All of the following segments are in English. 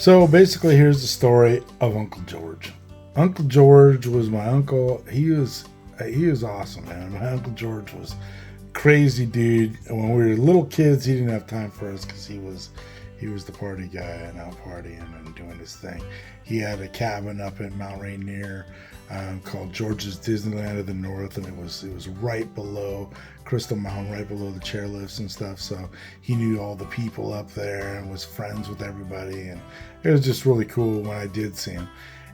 So basically, here's the story of Uncle George. Uncle George was my uncle. He was awesome, man. My Uncle George was crazy dude. And when we were little kids, he didn't have time for us because he was the party guy and out partying and doing his thing. He had a cabin up in Mount Rainier called George's Disneyland of the North, and it was right below Crystal Mountain, right below the chairlifts and stuff. So he knew all the people up there and was friends with everybody, and it was just really cool when I did see him.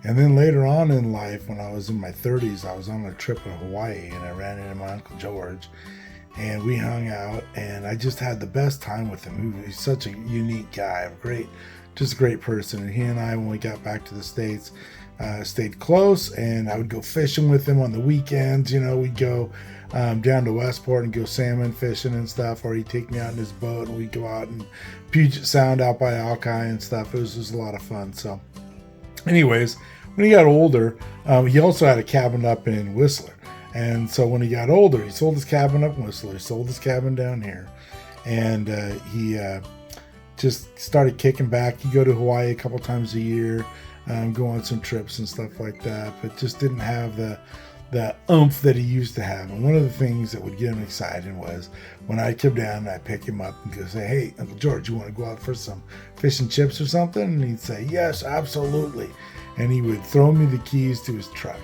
And then later on in life, when I was in my 30s, I was on a trip to Hawaii, and I ran into my Uncle George, and we hung out, and I just had the best time with him. He's such a unique guy, just a great person. And he and I, when we got back to the States, stayed close, and I would go fishing with him on the weekends. We'd go down to Westport and go salmon fishing and stuff, or he'd take me out in his boat, and we'd go out in Puget Sound out by Alki and stuff. It was just a lot of fun. So anyways, when he got older, he also had a cabin up in Whistler. And so when he got older, he sold his cabin up in Whistler, he sold his cabin down here, and he just started kicking back. He'd go to Hawaii a couple times a year, go on some trips and stuff like that, but just didn't have the oomph that he used to have. And one of the things that would get him excited was when I come down and I pick him up and go say, "Hey, Uncle George, you want to go out for some fish and chips or something?" And he'd say, "Yes, absolutely." And he would throw me the keys to his truck,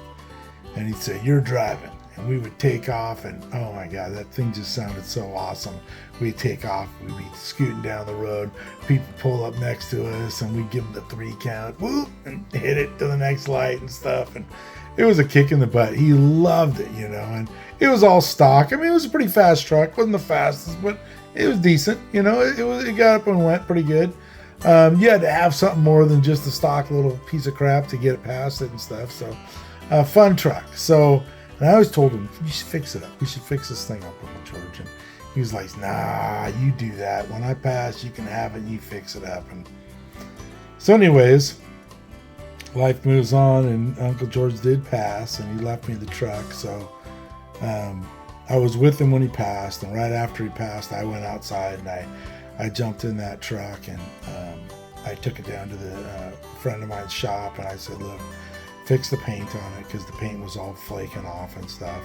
and he'd say, "You're driving." And we would take off, and oh my God, that thing just sounded so awesome. We'd take off, we'd be scooting down the road, people pull up next to us, and we'd give them the 3 count, whoop, and hit it to the next light and stuff. And it was a kick in the butt. He loved it, and it was all stock. I mean, it was a pretty fast truck. Wasn't the fastest, but it was decent. It got up and went pretty good. You had to have something more than just a stock little piece of crap to get it past it and stuff. So, fun truck. So, and I always told him, "You should fix it up. We should fix this thing up, Uncle George." And he was like, "Nah, you do that. When I pass, you can have it and you fix it up." And so anyways, life moves on, and Uncle George did pass, and he left me the truck. So I was with him when he passed, and right after he passed, I went outside and I jumped in that truck, and I took it down to the friend of mine's shop, and I said, "Look, fix the paint on it," because the paint was all flaking off and stuff.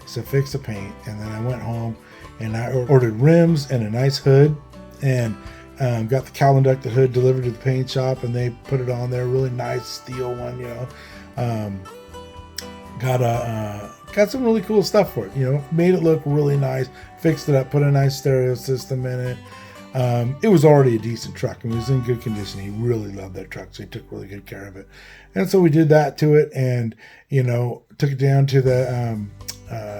So fix the paint. And then I went home and I ordered rims and a nice hood, and got the cowl inducted hood delivered to the paint shop, and they put it on there, really nice steel one. Got some really cool stuff for it. Made it look really nice, fixed it up, put a nice stereo system in it. It was already a decent truck, and it was in good condition. He really loved that truck, so he took really good care of it. And so we did that to it, and took it down to the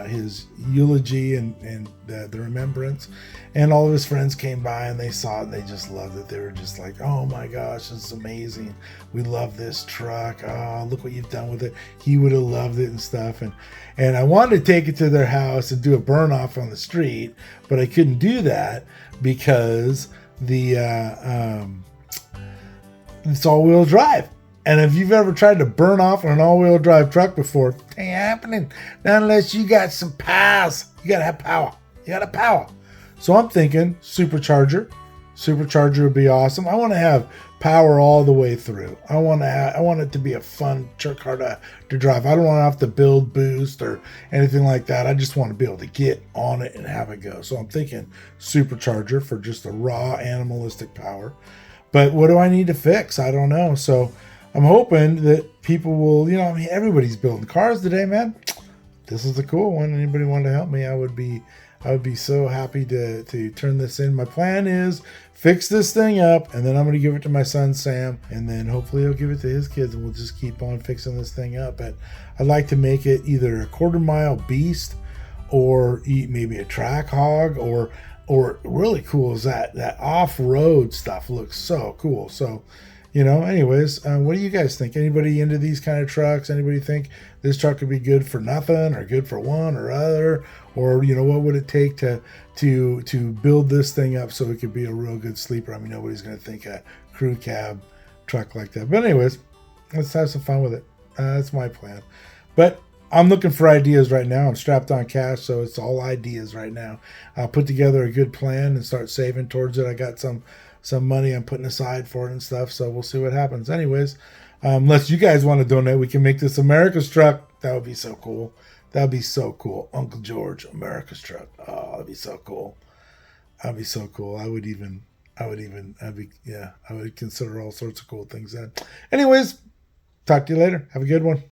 his eulogy and the remembrance, and all of his friends came by and they saw it and they just loved it. They were just like, "Oh my gosh, this is amazing. We love this truck. Oh, look what you've done with it." He would have loved it and stuff. And I wanted to take it to their house and do a burn off on the street, but I couldn't do that because it's all-wheel drive. And if you've ever tried to burn off on an all-wheel drive truck before, it ain't happening. Not unless you got some powers. You gotta have power. You gotta power. So I'm thinking supercharger. Supercharger would be awesome. I want to have power all the way through. I want it to be a fun truck car to drive. I don't want to have to build boost or anything like that. I just want to be able to get on it and have it go. So I'm thinking supercharger for just the raw animalistic power. But what do I need to fix? I don't know. So I'm hoping that people will, everybody's building cars today, man. This is a cool one. Anybody want to help me? I would be so happy to turn this in. My plan is fix this thing up, and then I'm going to give it to my son, Sam, and then hopefully he'll give it to his kids, and we'll just keep on fixing this thing up. But I'd like to make it either a quarter-mile beast or maybe a track hog, or really cool is that off-road stuff looks so cool. So, anyways, what do you guys think? Anybody into these kind of trucks? Anybody think this truck could be good for nothing or good for one or other? Or, what would it take to build this thing up so it could be a real good sleeper? I mean, nobody's going to think a crew cab truck like that. But anyways, let's have some fun with it. That's my plan. But I'm looking for ideas right now. I'm strapped on cash, so it's all ideas right now. I'll put together a good plan and start saving towards it. I got some some money I'm putting aside for it and stuff. So we'll see what happens. Anyways, unless you guys want to donate, we can make this America's truck. That would be so cool. That'd be so cool. Uncle George, America's truck. Oh, that'd be so cool. That'd be so cool. I would consider all sorts of cool things then. Anyways, talk to you later. Have a good one.